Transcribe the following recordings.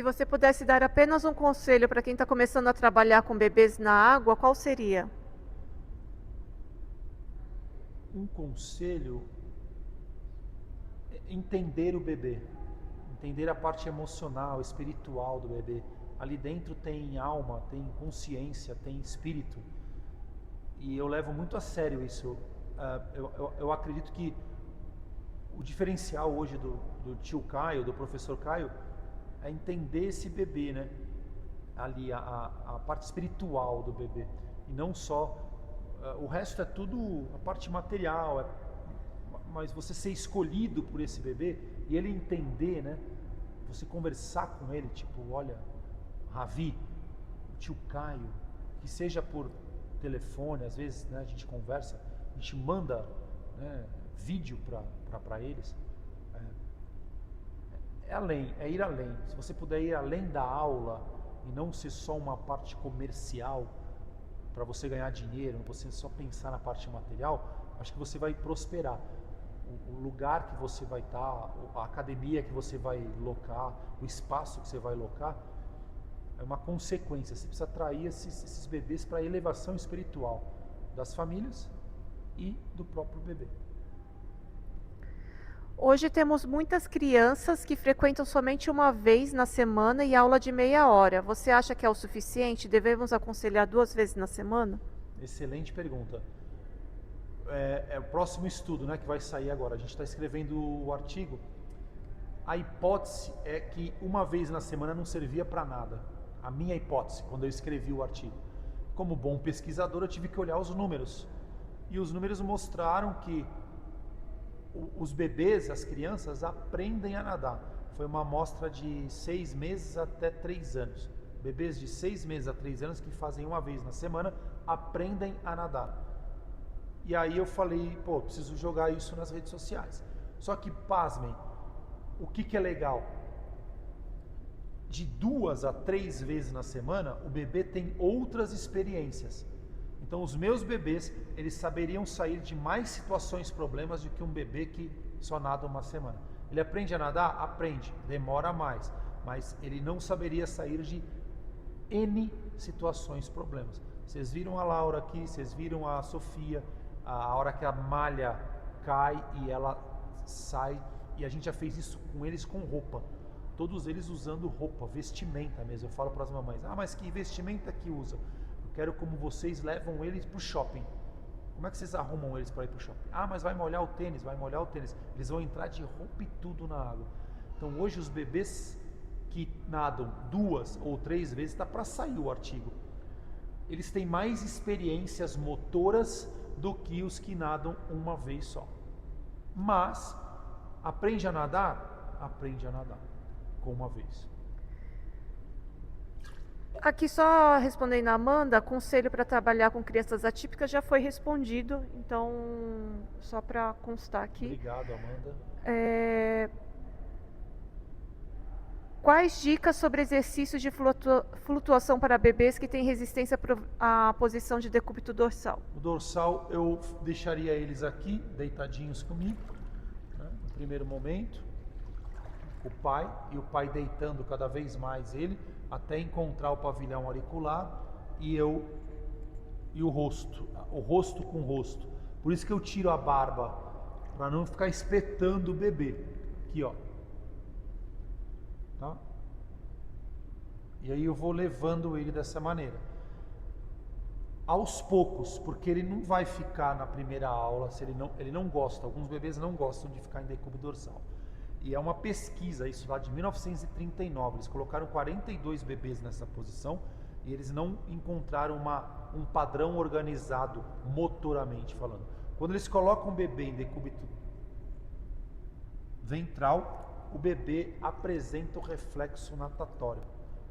Se você pudesse dar apenas um conselho para quem está começando a trabalhar com bebês na água, qual seria? Um conselho é entender o bebê, entender a parte emocional, espiritual do bebê. Ali dentro tem alma, tem consciência, tem espírito. E eu levo muito a sério isso. Eu acredito que o diferencial hoje do tio Caio, do professor Caio, é entender esse bebê, né? Ali, a parte espiritual do bebê. E não só. O resto é tudo a parte material, mas você ser escolhido por esse bebê e ele entender, né? Você conversar com ele, tipo, olha, Ravi, o tio Caio, que seja por telefone, às vezes, né, a gente conversa, a gente manda, né, vídeo para eles. É além, é ir além. Se você puder ir além da aula e não ser só uma parte comercial para você ganhar dinheiro, você só pensar na parte material, acho que você vai prosperar. O lugar que você vai estar, a academia que você vai locar, o espaço que você vai locar, é uma consequência. Você precisa atrair esses bebês para a elevação espiritual das famílias e do próprio bebê. Hoje temos muitas crianças que frequentam somente uma vez na semana e aula de meia hora. Você acha que é o suficiente? Devemos aconselhar 2 vezes na semana? Excelente pergunta. É o próximo estudo, né, que vai sair agora. A gente está escrevendo o artigo. A hipótese é que uma vez na semana não servia para nada. A minha hipótese, quando eu escrevi o artigo. Como bom pesquisador, eu tive que olhar os números. E os números mostraram que os bebês, as crianças, aprendem a nadar. Foi uma amostra de 6 meses até 3 anos. Bebês de 6 meses a 3 anos que fazem uma vez na semana aprendem a nadar. E aí eu falei, pô, preciso jogar isso nas redes sociais. Só que, pasmem, o que é legal? De 2 a 3 vezes na semana, o bebê tem outras experiências. Então, os meus bebês, eles saberiam sair de mais situações, problemas do que um bebê que só nada uma semana. Ele aprende a nadar? Aprende, demora mais, mas ele não saberia sair de N situações, problemas. Vocês viram a Laura aqui, vocês viram a Sofia, a hora que a malha cai e ela sai, e a gente já fez isso com eles com roupa. Todos eles usando roupa, vestimenta mesmo. Eu falo para as mamães, mas que vestimenta que usa? Eu quero como vocês levam eles para o shopping. Como é que vocês arrumam eles para ir para o shopping? Mas vai molhar o tênis, vai molhar o tênis. Eles vão entrar de roupa e tudo na água. Então hoje os bebês que nadam 2 ou 3 vezes, está para sair o artigo. Eles têm mais experiências motoras do que os que nadam uma vez só. Mas, aprende a nadar? Aprende a nadar com uma vez. Aqui só respondendo a Amanda, conselho para trabalhar com crianças atípicas já foi respondido, então só para constar aqui. Obrigado, Amanda. Quais dicas sobre exercícios de flutuação para bebês que têm resistência à posição de decúbito dorsal? O dorsal eu deixaria eles aqui, deitadinhos comigo, né, no primeiro momento. O pai deitando cada vez mais ele, até encontrar o pavilhão auricular e o rosto com o rosto. Por isso que eu tiro a barba, para não ficar espetando o bebê. Aqui, ó. Tá? E aí eu vou levando ele dessa maneira. Aos poucos, porque ele não vai ficar na primeira aula, se ele não gosta. Alguns bebês não gostam de ficar em decúbito dorsal. E é uma pesquisa, isso lá de 1939, eles colocaram 42 bebês nessa posição e eles não encontraram um padrão organizado motoramente falando. Quando eles colocam um bebê em decúbito ventral, o bebê apresenta o reflexo natatório.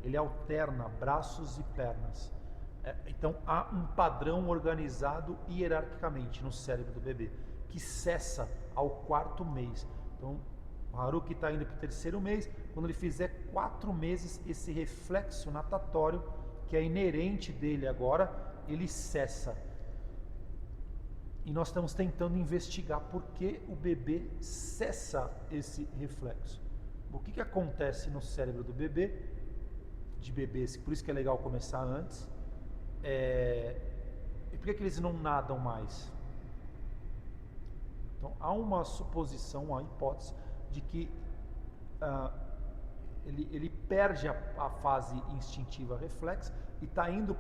Ele alterna braços e pernas. Então há um padrão organizado hierarquicamente no cérebro do bebê, que cessa ao 4º mês. Então, o Haruki está indo para o 3º mês. Quando ele fizer 4 meses, esse reflexo natatório, que é inerente dele agora, ele cessa. E nós estamos tentando investigar por que o bebê cessa esse reflexo. O que acontece no cérebro do bebê, de bebês, por isso que é legal começar antes, e por que eles não nadam mais? Então, há uma suposição, uma hipótese de que ele perde a fase instintiva reflexa e está indo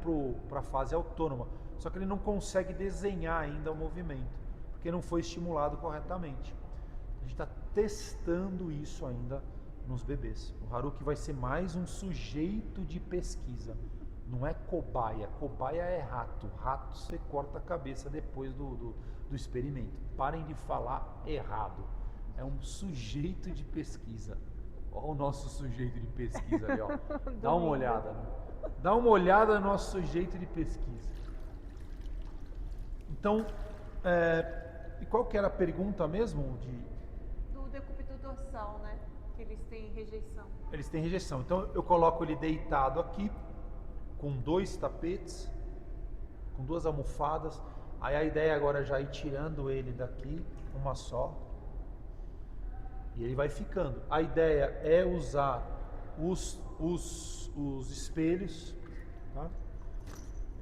para a fase autônoma, só que ele não consegue desenhar ainda o movimento, porque não foi estimulado corretamente. A gente está testando isso ainda nos bebês. O Haruki vai ser mais um sujeito de pesquisa, não é cobaia. Cobaia é rato. Rato você corta a cabeça depois do experimento. Parem de falar errado. É um sujeito de pesquisa. Olha o nosso sujeito de pesquisa ali, ó. Dá uma olhada. Né? Dá uma olhada no nosso sujeito de pesquisa. Então, e qual que era a pergunta mesmo? Do decúbito dorsal, né? Que eles têm rejeição. Eles têm rejeição. Então, eu coloco ele deitado aqui, com 2 tapetes, com 2 almofadas. Aí a ideia agora é já ir tirando ele daqui, uma só. E ele vai ficando. A ideia é usar os espelhos, tá?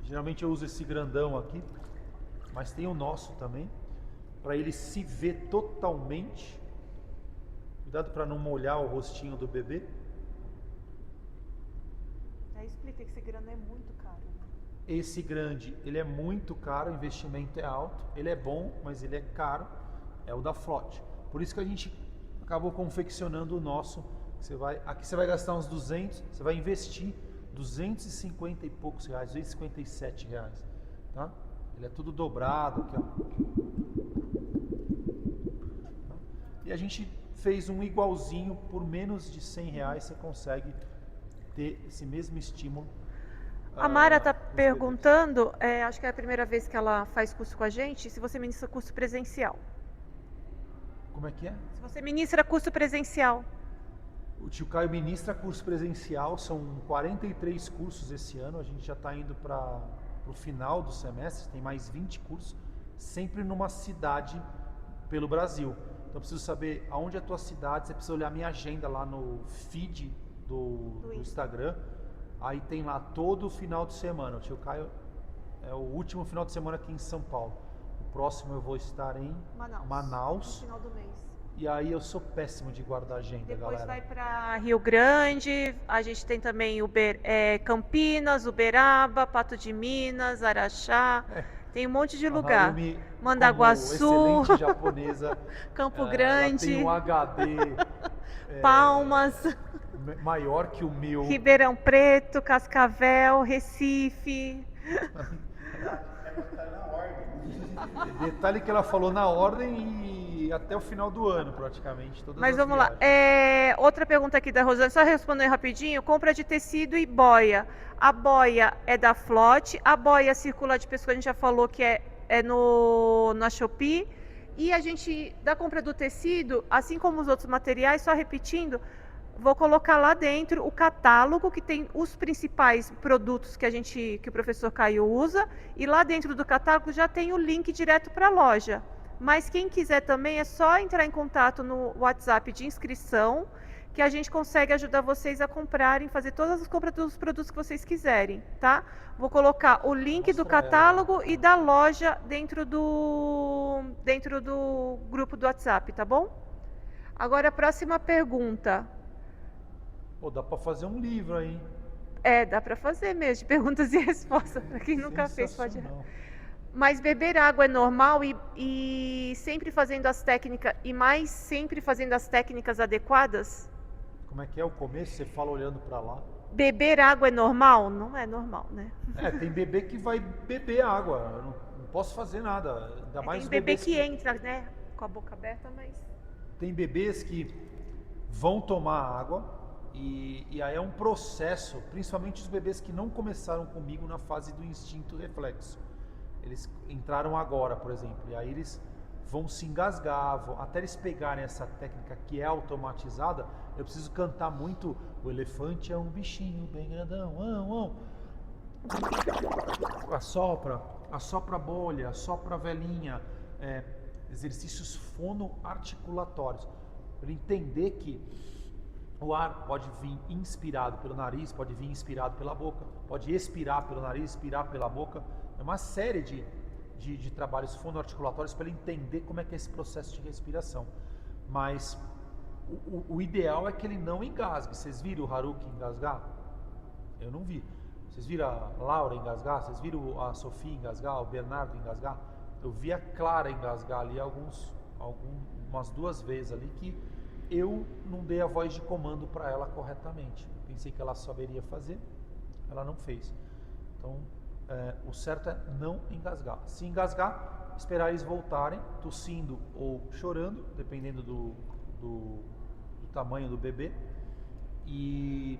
Geralmente eu uso esse grandão aqui, mas tem o nosso também, para ele se ver totalmente. Cuidado para não molhar o rostinho do bebê. Aí explica que esse grande é muito caro. Né? Esse grande, ele é muito caro, o investimento é alto, ele é bom, mas ele é caro, é o da Flotte. Por isso que a gente acabou confeccionando o nosso. Aqui você vai gastar uns 200, você vai investir 250 e poucos reais, 257 reais, tá? Ele é tudo dobrado aqui, ó. E a gente fez um igualzinho, por menos de 100 reais você consegue ter esse mesmo estímulo. A Mara está perguntando, acho que é a primeira vez que ela faz curso com a gente, se você ministra curso presencial. Como é que é? Se você ministra curso presencial. O tio Caio ministra curso presencial, são 43 cursos esse ano, a gente já está indo para o final do semestre, tem mais 20 cursos, sempre numa cidade pelo Brasil. Então eu preciso saber aonde é a tua cidade, você precisa olhar minha agenda lá no feed do Instagram, aí tem lá todo final de semana. O tio Caio é o último final de semana aqui em São Paulo. O próximo eu vou estar em Manaus. No final do mês. E aí eu sou péssimo de guardar agenda, Depois galera. vai para Rio Grande, a gente tem também Campinas, Uberaba, Pato de Minas, Araxá, tem um monte de lugar. Harumi, Mandaguaçu, excelente japonesa, Campo Grande, ela tem um HD Palmas, maior que o meu. Ribeirão Preto, Cascavel, Recife. Detalhe que ela falou na ordem e até o final do ano, praticamente. Mas vamos lá. Outra pergunta aqui da Rosane, só responder rapidinho. Compra de tecido e boia. A boia é da Flotte, a boia circular de pescoço, a gente já falou que é na Shopee. E a gente, da compra do tecido, assim como os outros materiais, só repetindo, vou colocar lá dentro o catálogo que tem os principais produtos que o professor Caio usa, e lá dentro do catálogo já tem o link direto para a loja. Mas quem quiser também é só entrar em contato no WhatsApp de inscrição, que a gente consegue ajudar vocês a comprarem, fazer todas as compras dos produtos que vocês quiserem, tá? Vou colocar o link do catálogo e da loja dentro do grupo do WhatsApp, tá bom? Agora a próxima pergunta. Pô, dá pra fazer um livro aí. Dá pra fazer mesmo, de perguntas e respostas, pra quem nunca fez, pode. Mas beber água é normal e sempre fazendo as técnicas, sempre fazendo as técnicas adequadas? Como é que é o começo? Você fala olhando pra lá. Beber água é normal? Não é normal, né? Tem bebê que vai beber água, eu não posso fazer nada. Ainda mais tem bebê que entra, né, com a boca aberta, mas... Tem bebês que vão tomar água. E aí é um processo, principalmente os bebês que não começaram comigo na fase do instinto reflexo. Eles entraram agora, por exemplo, e aí eles vão se engasgar, até eles pegarem essa técnica que é automatizada. Eu preciso cantar muito, o elefante é um bichinho bem grandão, assopra a bolha, assopra a velhinha, exercícios fonoarticulatórios, para ele entender que O ar pode vir inspirado pelo nariz, pode vir inspirado pela boca, pode expirar pelo nariz, expirar pela boca. É uma série de trabalhos fonoarticulatórios para ele entender como é que é esse processo de respiração. Mas o ideal é que ele não engasgue. Vocês viram o Haruki engasgar? Eu não vi. Vocês viram a Laura engasgar? Vocês viram a Sofia engasgar? O Bernardo engasgar? Eu vi a Clara engasgar ali umas 2 vezes ali que eu não dei a voz de comando para ela corretamente. Pensei que ela saberia fazer, ela não fez. Então, o certo é não engasgar. Se engasgar, esperar eles voltarem, tossindo ou chorando, dependendo do tamanho do bebê. E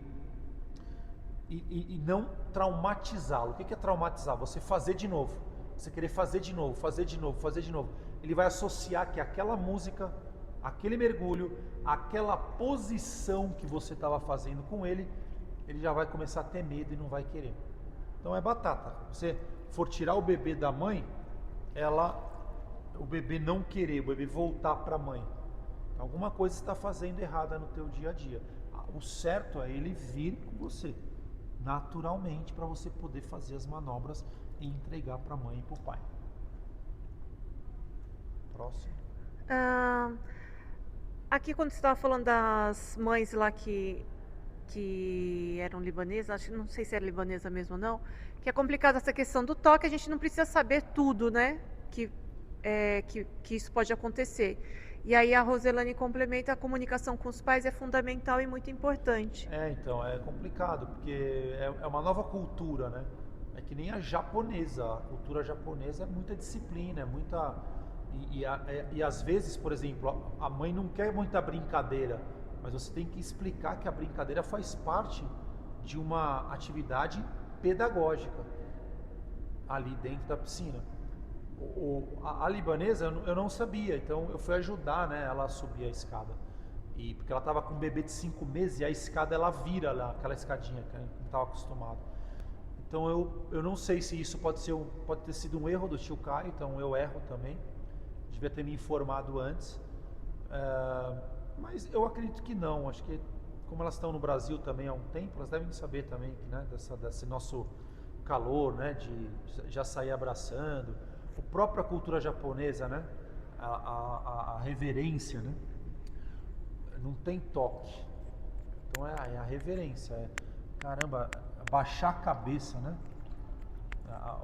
não traumatizá-lo. O que é traumatizar? Você fazer de novo. Você querer fazer de novo, fazer de novo, fazer de novo. Ele vai associar que aquela música, aquele mergulho, aquela posição que você estava fazendo com ele, ele já vai começar a ter medo e não vai querer. Então é batata. Você for tirar o bebê da mãe, o bebê não querer, o bebê voltar para a mãe. Alguma coisa está fazendo errada no teu dia a dia. O certo é ele vir com você, naturalmente, para você poder fazer as manobras e entregar para a mãe e para o pai. Próximo. Aqui quando você estava falando das mães lá que eram libanesas, não sei se era libanesa mesmo ou não, que é complicado essa questão do toque, a gente não precisa saber tudo, né? Que isso pode acontecer. E aí a Roselane complementa, a comunicação com os pais é fundamental e muito importante. Então, é complicado, porque é uma nova cultura, né? É que nem a japonesa. A cultura japonesa é muita disciplina, é muita... E às vezes, por exemplo, a mãe não quer muita brincadeira, mas você tem que explicar que a brincadeira faz parte de uma atividade pedagógica ali dentro da piscina. A libanesa eu não sabia, então eu fui ajudar, né, ela a subir a escada. Porque ela estava com um bebê de 5 meses e a escada ela vira lá, aquela escadinha que a gente não estava acostumado. Então eu não sei se isso pode ter sido um erro do tio Caio, então eu erro também. Devia ter me informado antes. Mas eu acredito que não. Acho que como elas estão no Brasil também há um tempo, elas devem saber também, né, desse nosso calor, né, de já sair abraçando. A própria cultura japonesa, né, a reverência, né, não tem toque. Então é a reverência, caramba, baixar a cabeça, né?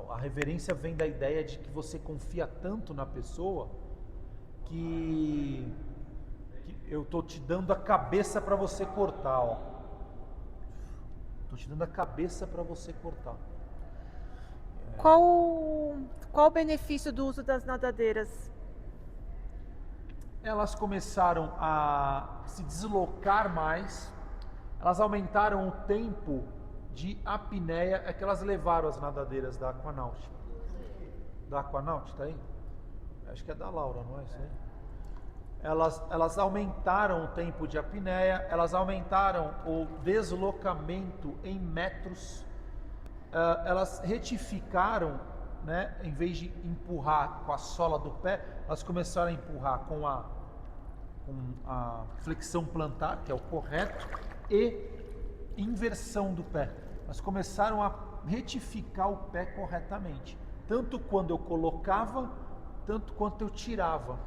A reverência vem da ideia de que você confia tanto na pessoa que eu tô te dando a cabeça para você cortar, ó. Tô te dando a cabeça para você cortar. Qual o benefício do uso das nadadeiras? Elas começaram a se deslocar mais, elas aumentaram o tempo de apneia, é que elas levaram as nadadeiras da Aquanaut. Da Aquanaut, tá aí? Acho que é da Laura, não é isso aí? Elas aumentaram o tempo de apneia, elas aumentaram o deslocamento em metros, elas retificaram, né, em vez de empurrar com a sola do pé, elas começaram a empurrar com a flexão plantar, que é o correto, e inversão do pé. Elas começaram a retificar o pé corretamente, tanto quando eu colocava, tanto quanto eu tirava.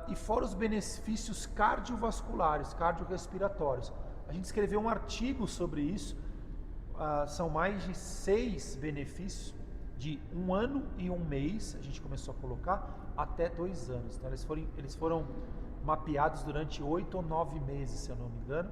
E fora os benefícios cardiovasculares, cardiorrespiratórios. A gente escreveu um artigo sobre isso, são mais de 6 benefícios, de 1 ano e 1 mês, a gente começou a colocar, até 2 anos. Então eles foram mapeados durante 8 ou 9 meses, se eu não me engano,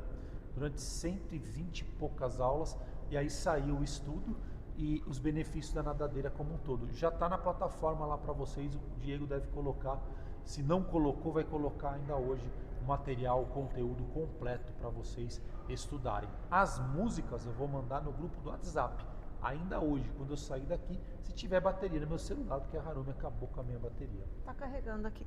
durante 120 e poucas aulas, e aí saiu o estudo e os benefícios da nadadeira como um todo. Já está na plataforma lá para vocês, o Diego deve colocar, se não colocou, vai colocar ainda hoje o material, o conteúdo completo para vocês estudarem. As músicas eu vou mandar no grupo do WhatsApp, ainda hoje, quando eu sair daqui, se tiver bateria no meu celular, porque a Harumi acabou com a minha bateria. Tá carregando aqui.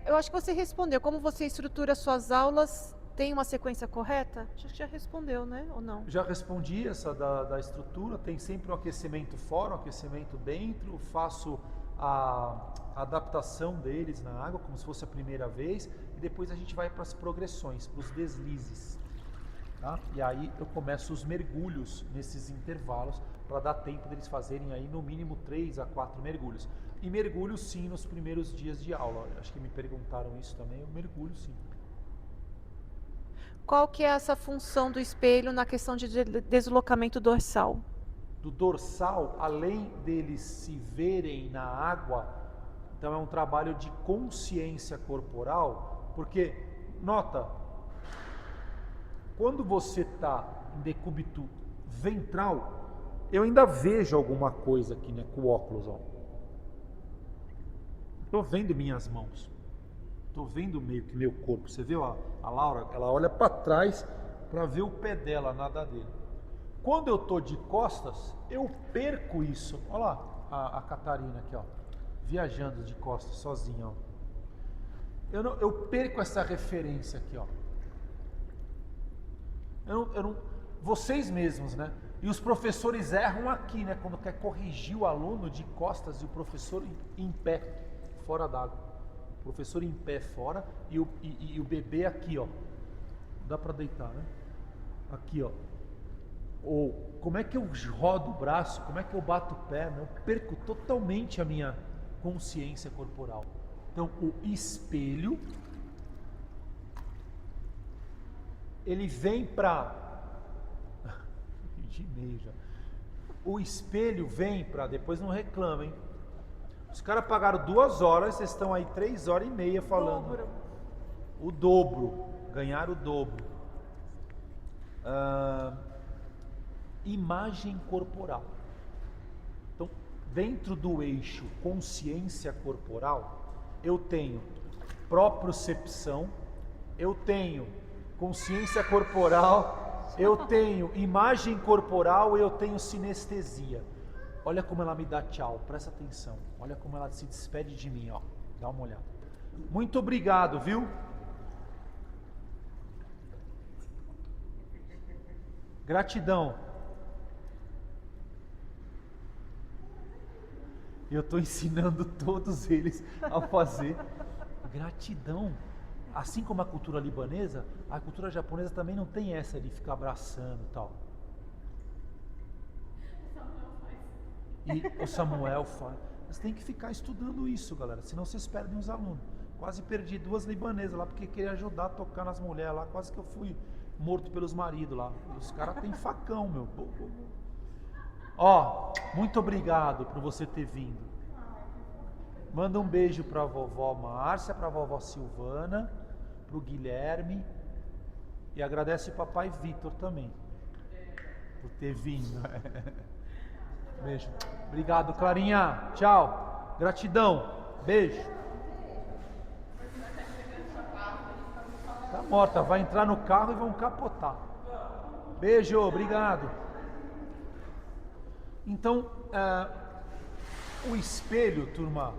Eu acho que você respondeu. Como você estrutura suas aulas? Tem uma sequência correta? Acho que já respondeu, né? Ou não? Já respondi essa da estrutura. Tem sempre um aquecimento fora, um aquecimento dentro. Faço a adaptação deles na água, como se fosse a primeira vez. e depois a gente vai para as progressões, para os deslizes. Tá? E aí eu começo os mergulhos nesses intervalos para dar tempo deles fazerem aí no mínimo 3 a 4 mergulhos. E mergulho sim nos primeiros dias de aula. Acho que me perguntaram isso também, eu mergulho sim. Qual que é essa função do espelho na questão de deslocamento dorsal? Do dorsal, além deles se verem na água, então é um trabalho de consciência corporal, porque, nota, quando você está em decúbito ventral, eu ainda vejo alguma coisa aqui, né, com o óculos, ó. Estou vendo minhas mãos, estou vendo meio que meu corpo. Você viu a Laura? Ela olha para trás para ver o pé dela, nada dele. Quando eu estou de costas, eu perco isso. Olha lá a Catarina aqui, ó, viajando de costas, sozinha. Ó. Eu perco essa referência aqui, ó. Vocês mesmos, né? E os professores erram aqui, né? Quando quer corrigir o aluno de costas e o professor em pé, fora d'água. O professor em pé fora e o bebê aqui, ó. Dá para deitar, né? Aqui, ó. Ou como é que eu rodo o braço, como é que eu bato o pé, né? Eu perco totalmente a minha consciência corporal. Então, o espelho, ele vem para... de meio já. O espelho vem para... Depois não reclamem. Os caras pagaram 2 horas, vocês estão aí 3 horas e meia falando. O dobro. Ganharam o dobro. Imagem corporal. Então, dentro do eixo consciência corporal, eu tenho propriocepção, eu tenho consciência corporal, eu tenho imagem corporal, eu tenho sinestesia. Olha como ela me dá tchau, presta atenção. Olha como ela se despede de mim, ó. Dá uma olhada. Muito obrigado, viu? Gratidão. Eu estou ensinando todos eles a fazer gratidão. Assim como a cultura libanesa, a cultura japonesa também não tem essa de ficar abraçando e tal. E o Samuel faz. Vocês têm que ficar estudando isso, galera, senão vocês perdem os alunos. Quase perdi 2 libanesas lá porque queria ajudar a tocar nas mulheres lá, quase que eu fui morto pelos maridos lá. Os caras têm facão, meu. Ó, muito obrigado por você ter vindo. Manda um beijo para a vovó Márcia, para a vovó Silvana, para o Guilherme e agradece o papai Vitor também por ter vindo. Beijo. Obrigado, Clarinha. Tchau. Gratidão. Beijo. Tá morta. Vai entrar no carro e vão capotar. Beijo. Obrigado. Então, o espelho, turma,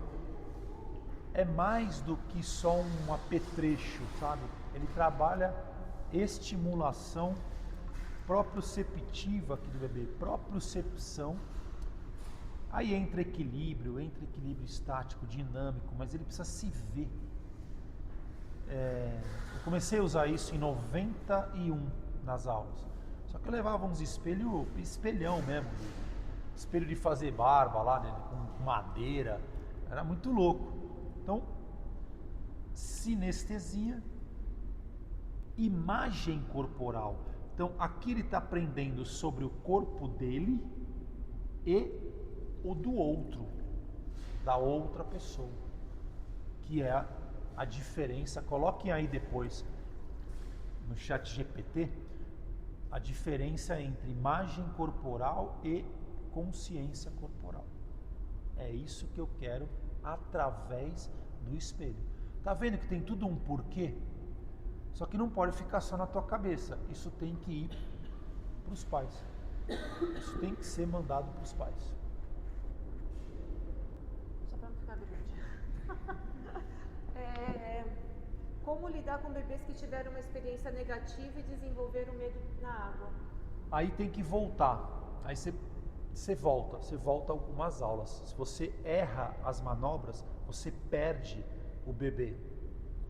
é mais do que só um apetrecho, sabe? Ele trabalha estimulação proprioceptiva aqui do bebê, propriocepção. Aí entra equilíbrio estático, dinâmico, mas ele precisa se ver. Eu comecei a usar isso em 91 nas aulas. Só que eu levava uns espelhão mesmo, espelho de fazer barba lá, né, com madeira, era muito louco. Então, sinestesia, imagem corporal. Então, aqui ele está aprendendo sobre o corpo dele e o do outro, da outra pessoa, que é a diferença. Coloquem aí depois no chat GPT a diferença entre imagem corporal e consciência corporal. É isso que eu quero através do espelho. Tá vendo que tem tudo um porquê? Só que não pode ficar só na tua cabeça. Isso tem que ir para os pais. Isso tem que ser mandado para os pais. Só para não ficar grande. Como lidar com bebês que tiveram uma experiência negativa e desenvolveram medo na água? Aí tem que voltar. Aí você volta algumas aulas. Se você erra as manobras, você perde o bebê.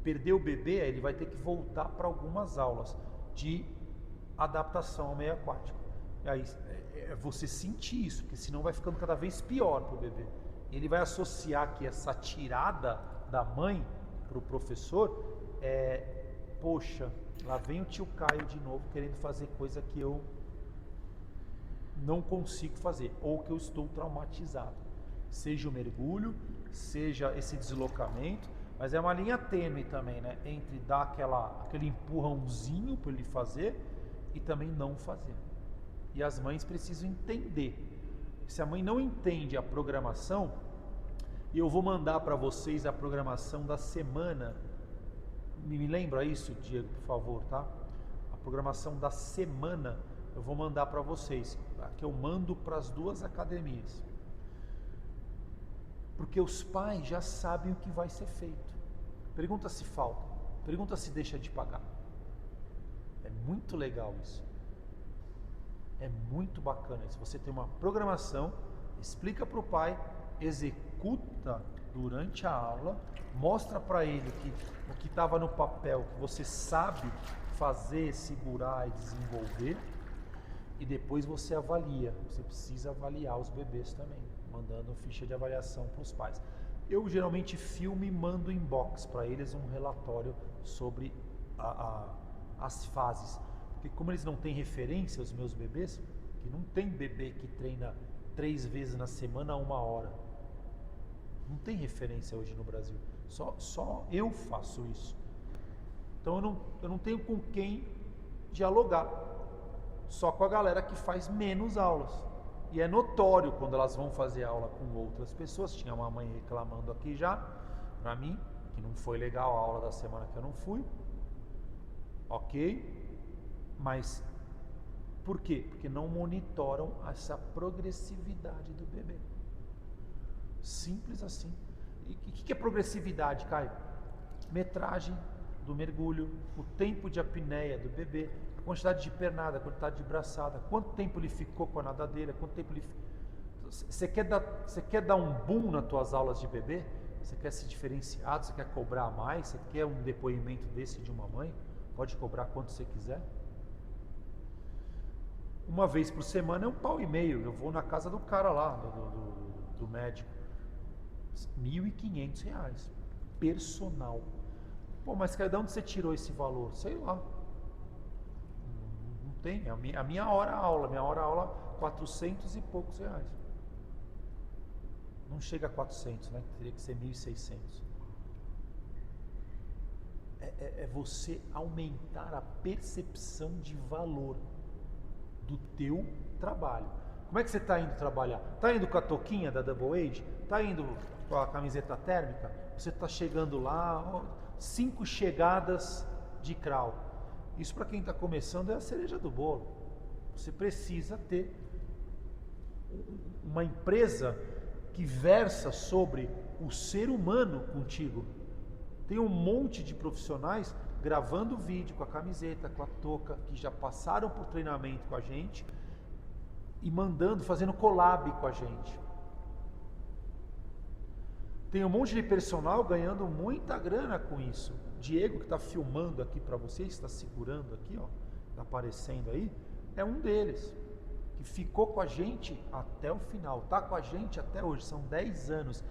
perder o bebê, ele vai ter que voltar para algumas aulas de adaptação ao meio aquático. E aí é você sentir isso, porque senão vai ficando cada vez pior para o bebê. Ele vai associar que essa tirada da mãe para o professor poxa, lá vem o tio Caio de novo querendo fazer coisa que eu não consigo fazer, ou que eu estou traumatizado. Seja o mergulho, seja esse deslocamento, mas é uma linha tênue também, né? Entre dar aquele empurrãozinho para ele fazer e também não fazer. E as mães precisam entender. Se a mãe não entende a programação, e eu vou mandar para vocês a programação da semana. Me lembra isso, Diego, por favor, tá? A programação da semana eu vou mandar para vocês, que eu mando para as duas academias. Porque os pais já sabem o que vai ser feito. Pergunta se falta, pergunta se deixa de pagar. É muito legal isso. É muito bacana isso. Você tem uma programação, explica para o pai, executa durante a aula, mostra para ele que o que estava no papel, que você sabe fazer, segurar e desenvolver, e depois você avalia. Você precisa avaliar os bebês também, mandando ficha de avaliação para os pais. Eu geralmente filmo e mando inbox para eles um relatório sobre as fases. Porque como eles não têm referência, os meus bebês, que não tem bebê que treina 3 vezes na semana 1 hora. Não tem referência hoje no Brasil. Só eu faço isso. Então eu não tenho com quem dialogar. Só com a galera que faz menos aulas. E é notório quando elas vão fazer aula com outras pessoas. Tinha uma mãe reclamando aqui já, pra mim, que não foi legal a aula da semana que eu não fui. Ok? Mas por quê? Porque não monitoram essa progressividade do bebê. Simples assim. E o que é progressividade, Caio? Metragem do mergulho, o tempo de apneia do bebê, a quantidade de pernada, a quantidade de braçada, quanto tempo ele ficou com a nadadeira, quanto tempo ele... Você quer dar um boom nas tuas aulas de bebê? Você quer ser diferenciado? Você quer cobrar mais? Você quer um depoimento desse de uma mãe? Pode cobrar quanto você quiser. Uma vez por semana é R$1,50. Eu vou na casa do cara lá, do médico. R$1.500. Personal. Pô, mas de onde você tirou esse valor? Sei lá. Não tem. A minha hora aula, R$400 e poucos. Não chega a 400, né? Teria que ser 1.600. É você aumentar a percepção de valor do teu trabalho. Como é que você está indo trabalhar? Está indo com a touquinha da Double Age? Está indo com a camiseta térmica? Você está chegando lá, 5 chegadas de crawl. Isso para quem está começando é a cereja do bolo. Você precisa ter uma empresa que versa sobre o ser humano contigo. Tem um monte de profissionais gravando vídeo com a camiseta, com a touca, que já passaram por treinamento com a gente e fazendo collab com a gente. Tem um monte de personal ganhando muita grana com isso. Diego, que está filmando aqui para vocês, está segurando aqui, ó, está aparecendo aí, é um deles, que ficou com a gente até o final, está com a gente até hoje, são 10 anos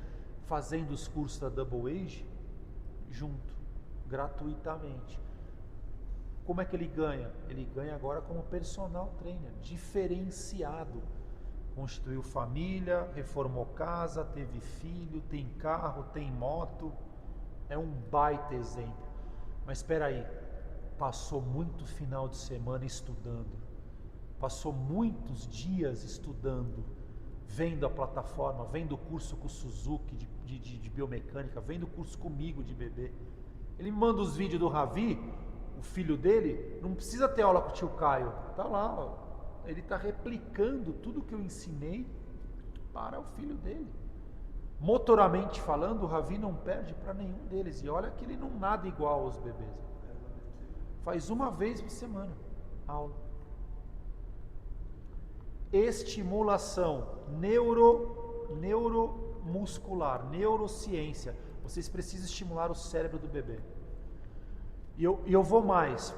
fazendo os cursos da Double Age junto, gratuitamente. Como é que ele ganha? Ele ganha agora como personal trainer, diferenciado. Constituiu família, reformou casa, teve filho, tem carro, tem moto. É um baita exemplo. Mas espera aí, passou muito final de semana estudando. Passou muitos dias estudando, vendo a plataforma, vendo o curso com o Suzuki de biomecânica, vendo o curso comigo de bebê. Ele me manda os vídeos do Ravi, o filho dele, não precisa ter aula com o tio Caio, tá lá, ó. Ele está replicando tudo que eu ensinei para o filho dele. Motoramente falando, o Ravi não perde para nenhum deles. E olha que ele não nada igual aos bebês. Faz uma vez por semana aula. Estimulação neuromuscular, neurociência. Vocês precisam estimular o cérebro do bebê. E eu vou mais.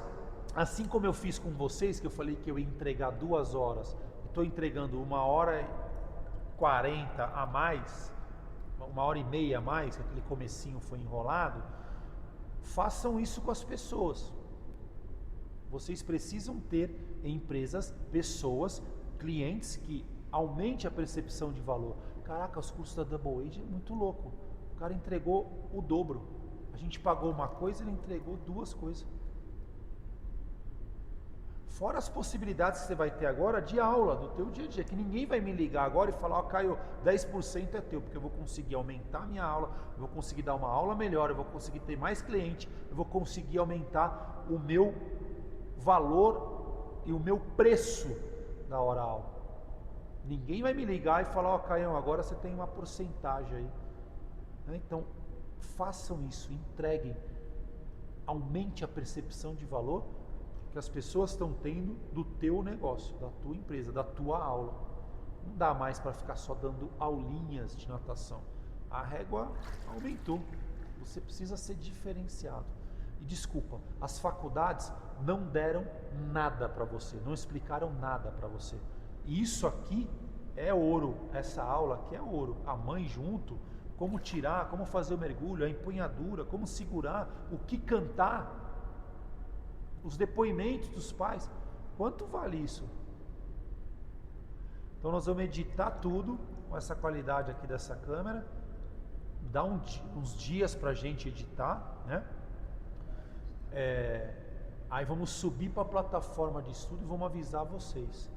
Assim como eu fiz com vocês, que eu falei que eu ia entregar 2 horas, estou entregando 1h40 a mais, 1h30 a mais, que aquele comecinho foi enrolado. Façam isso com as pessoas. Vocês precisam ter em empresas pessoas, clientes que aumente a percepção de valor. Caraca, os cursos da Double Age é muito louco. O cara entregou o dobro. A gente pagou uma coisa, ele entregou 2 coisas. Fora as possibilidades que você vai ter agora de aula, do teu dia a dia, que ninguém vai me ligar agora e falar, ó, Caio, 10% é teu, porque eu vou conseguir aumentar a minha aula, eu vou conseguir dar uma aula melhor, eu vou conseguir ter mais cliente, eu vou conseguir aumentar o meu valor e o meu preço da hora aula. Ninguém vai me ligar e falar, ó, Caio, agora você tem uma porcentagem aí. Então, façam isso, entreguem, aumente a percepção de valor que as pessoas estão tendo do teu negócio, da tua empresa, da tua aula. Não dá mais para ficar só dando aulinhas de natação. A régua aumentou. Você precisa ser diferenciado. E desculpa, as faculdades não deram nada para você, não explicaram nada para você. E isso aqui é ouro, essa aula aqui é ouro. A mãe junto, como tirar, como fazer o mergulho, a empunhadura, como segurar, o que cantar. Os depoimentos dos pais, quanto vale isso? Então nós vamos editar tudo com essa qualidade aqui dessa câmera, dá uns dias para a gente editar, né? Aí vamos subir para a plataforma de estudo e vamos avisar vocês.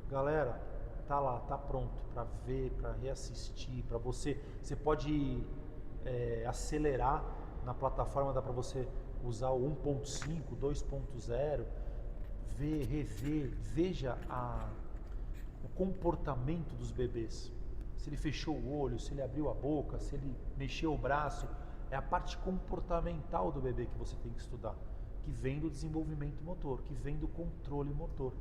Galera, tá lá, tá pronto para ver, para reassistir, para você pode acelerar na plataforma, dá para você usar o 1.5, 2.0, rever, veja o comportamento dos bebês. Se ele fechou o olho, se ele abriu a boca, se ele mexeu o braço, é a parte comportamental do bebê que você tem que estudar, que vem do desenvolvimento motor, que vem do controle motor.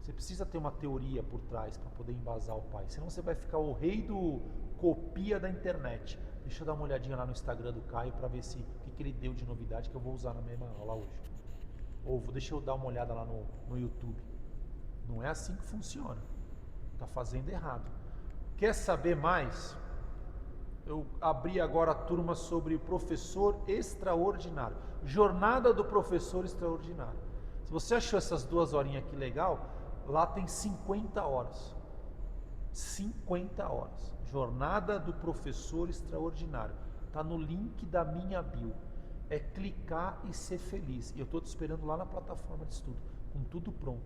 Você precisa ter uma teoria por trás para poder embasar o pai, senão você vai ficar o rei do copia da internet. Deixa eu dar uma olhadinha lá no Instagram do Caio para ver o que ele deu de novidade que eu vou usar na mesma aula hoje. Ou deixa eu dar uma olhada lá no YouTube. Não é assim que funciona. Está fazendo errado. Quer saber mais? Eu abri agora a turma sobre o professor extraordinário. Jornada do professor extraordinário. Se você achou essas 2 horinhas aqui legal, lá tem 50 horas. 50 horas. Jornada do professor extraordinário. Está no link da minha bio. É clicar e ser feliz. E eu estou te esperando lá na plataforma de estudo, com tudo pronto.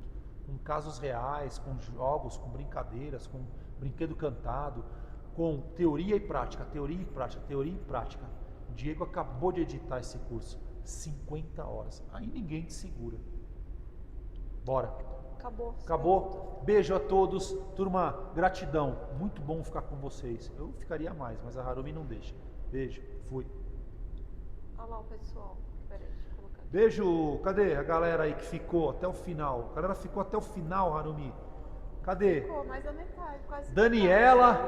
Com casos reais, com jogos, com brincadeiras, com brinquedo cantado, com teoria e prática, teoria e prática, teoria e prática. O Diego acabou de editar esse curso. 50 horas. Aí ninguém te segura. Bora. Acabou. Beijo a todos. Turma, gratidão. Muito bom ficar com vocês. Eu ficaria mais, mas a Harumi não deixa. Beijo. Fui. Olha lá o pessoal. Peraí, deixa eu colocar aqui. Beijo. Cadê a galera aí que ficou até o final? A galera ficou até o final, Harumi. Cadê? Ficou mais da metade, quase. Daniela.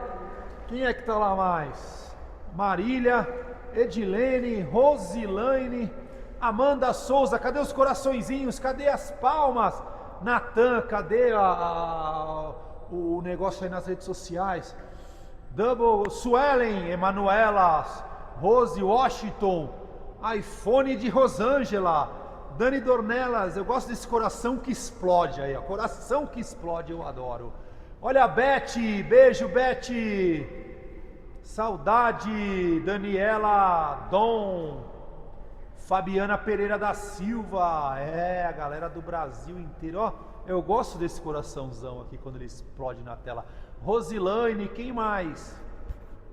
Quem é que tá lá mais? Marília, Edilene, Rosilane, Amanda Souza. Cadê os coraçõezinhos? Cadê as palmas? Natan, cadê o negócio aí nas redes sociais? Double, Suelen, Emanuela, Rose Washington, iPhone de Rosângela, Dani Dornelas. Eu gosto desse coração que explode aí, ó. Coração que explode, eu adoro. Olha a Beth, beijo Beth. Saudade, Daniela Dom. Fabiana Pereira da Silva, a galera do Brasil inteiro, ó, eu gosto desse coraçãozão aqui quando ele explode na tela. Rosilane, quem mais?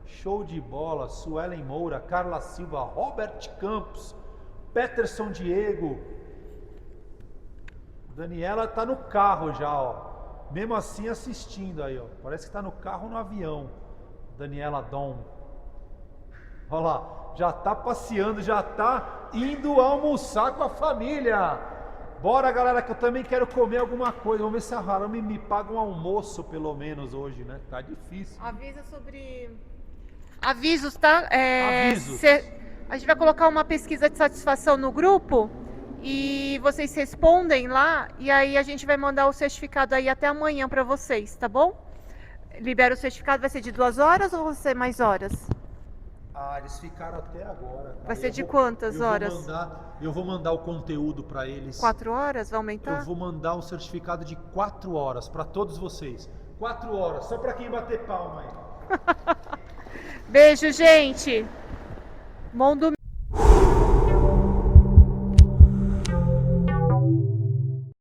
Show de bola, Suelen Moura, Carla Silva, Robert Campos, Peterson Diego, Daniela tá no carro já, ó, mesmo assim assistindo aí, ó, parece que tá no carro ou no avião, Daniela Dom, olha lá. Já tá passeando, já tá indo almoçar com a família. Bora, galera, que eu também quero comer alguma coisa. Vamos ver se a Harumi me paga um almoço, pelo menos, hoje, né? Tá difícil. Avisa sobre... Avisos, tá? Avisos. A gente vai colocar uma pesquisa de satisfação no grupo e vocês respondem lá e aí a gente vai mandar o certificado aí até amanhã para vocês, tá bom? Libera o certificado, vai ser de 2 horas ou vai ser mais horas? Ah, eles ficaram até agora. Cara. Vai ser de quantas horas? Eu vou mandar o conteúdo para eles. 4 horas? Vai aumentar? Eu vou mandar um certificado de 4 horas para todos vocês. 4 horas, só para quem bater palma aí. Beijo, gente. Bom domingo.